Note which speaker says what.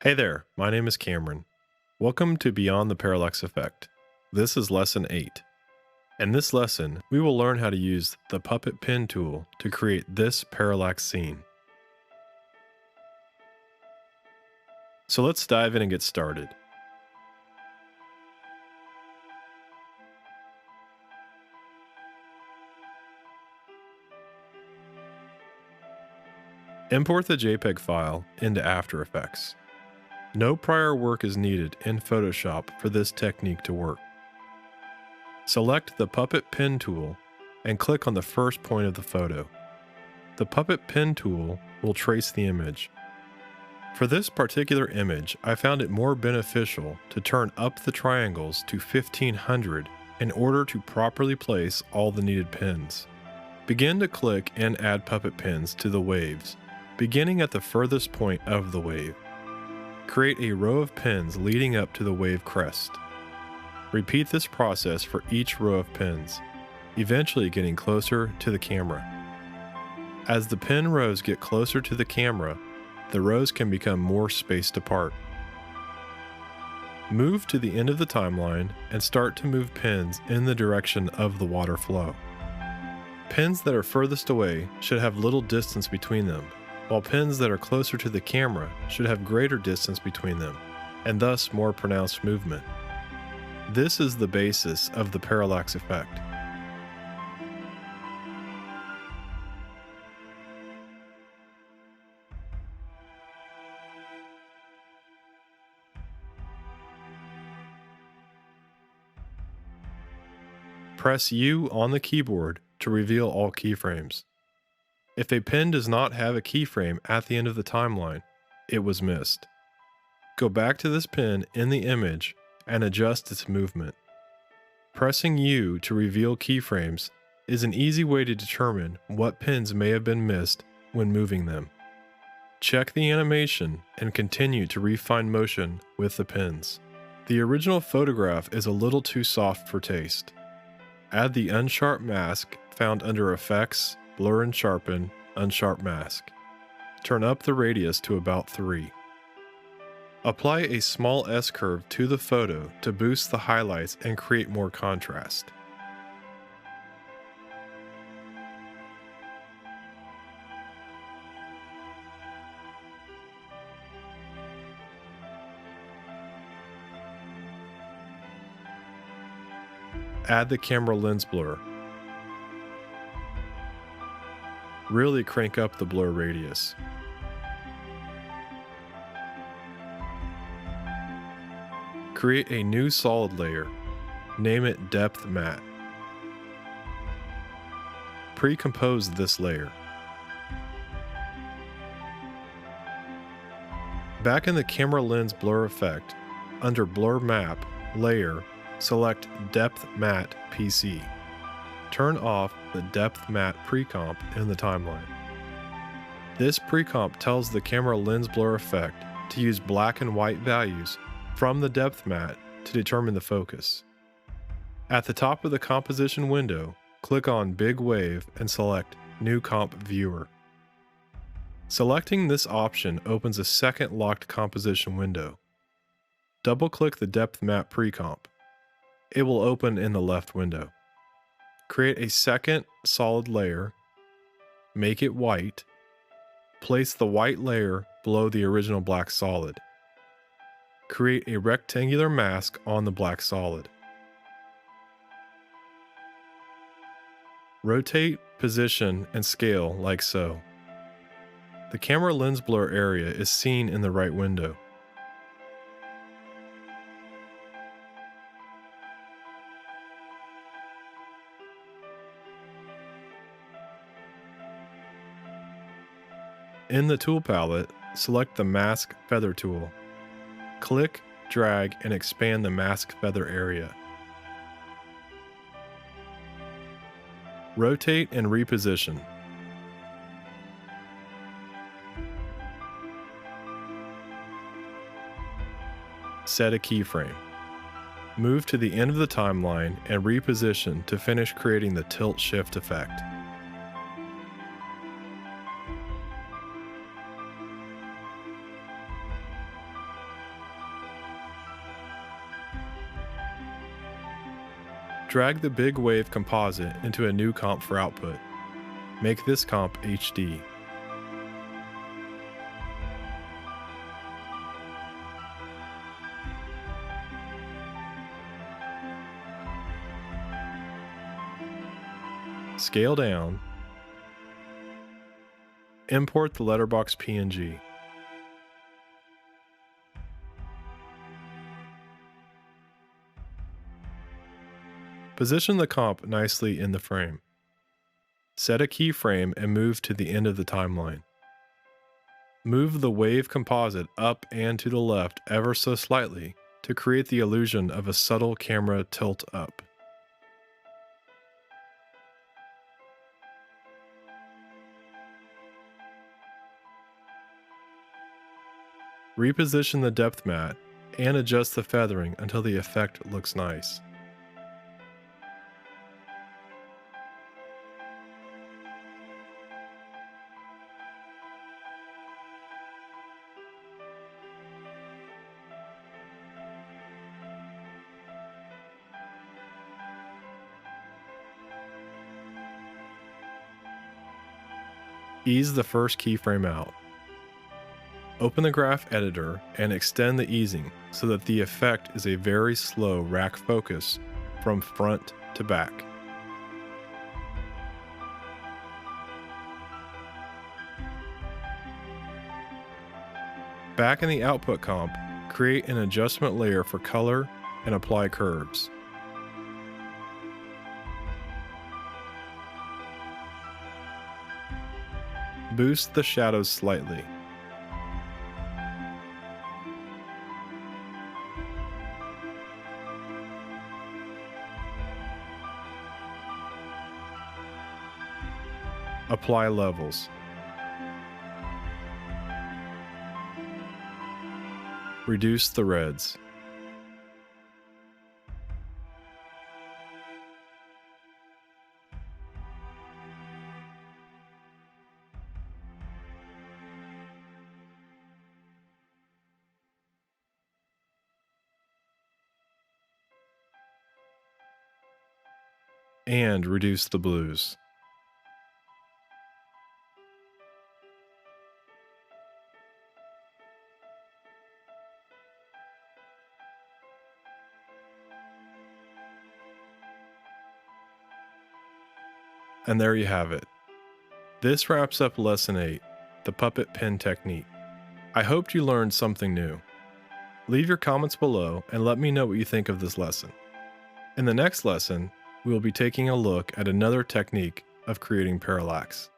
Speaker 1: Hey there, my name is Cameron. Welcome to Beyond the Parallax Effect. This is Lesson 8. In this lesson, we will learn how to use the Puppet Pen tool to create this parallax scene. So let's dive in and get started. Import the JPEG file into After Effects. No prior work is needed in Photoshop for this technique to work. Select the Puppet Pen tool and click on the first point of the photo. The Puppet Pen tool will trace the image. For this particular image, I found it more beneficial to turn up the triangles to 1500 in order to properly place all the needed pins. Begin to click and add puppet pins to the waves, beginning at the furthest point of the wave. Create a row of pins leading up to the wave crest. Repeat this process for each row of pins, eventually getting closer to the camera. As the pin rows get closer to the camera, the rows can become more spaced apart. Move to the end of the timeline and start to move pins in the direction of the water flow. Pins that are furthest away should have little distance between them, while pins that are closer to the camera should have greater distance between them, and thus more pronounced movement. This is the basis of the parallax effect. Press U on the keyboard to reveal all keyframes. If a pin does not have a keyframe at the end of the timeline, it was missed. Go back to this pin in the image and adjust its movement. Pressing U to reveal keyframes is an easy way to determine what pins may have been missed when moving them. Check the animation and continue to refine motion with the pins. The original photograph is a little too soft for taste. Add the Unsharp mask found under Effects, Blur and Sharpen, Unsharp Mask. Turn up the radius to about 3. Apply a small S-curve to the photo to boost the highlights and create more contrast. Add the camera lens blur. Really crank up the blur radius. Create a new solid layer. Name it Depth Matte. Pre-compose this layer. Back in the camera lens blur effect, under Blur Map, Layer, select Depth Matte PC. Turn off the Depth Matte Pre-Comp in the timeline. This pre-comp tells the camera lens blur effect to use black and white values from the depth matte to determine the focus. At the top of the composition window, click on Big Wave and select New Comp Viewer. Selecting this option opens a second locked composition window. Double-click the depth matte pre-comp. It will open in the left window. Create a second solid layer, make it white, place the white layer below the original black solid. Create a rectangular mask on the black solid. Rotate, position, and scale like so. The camera lens blur area is seen in the right window. In the tool palette, select the Mask Feather tool. Click, drag, and expand the mask feather area. Rotate and reposition. Set a keyframe. Move to the end of the timeline and reposition to finish creating the tilt shift effect. Drag the big wave composite into a new comp for output. Make this comp HD. Scale down. Import the letterbox PNG. Position the comp nicely in the frame. Set a keyframe and move to the end of the timeline. Move the wave composite up and to the left ever so slightly to create the illusion of a subtle camera tilt up. Reposition the depth mat and adjust the feathering until the effect looks nice. Ease the first keyframe out. Open the graph editor and extend the easing so that the effect is a very slow rack focus from front to back. Back in the output comp, create an adjustment layer for color and apply curves. Boost the shadows slightly. Apply levels. Reduce the reds. And reduce the blues. And there you have it. This wraps up Lesson 8, the puppet pen technique. I hoped you learned something new. Leave your comments below and let me know what you think of this lesson. In the next lesson, we will be taking a look at another technique of creating parallax.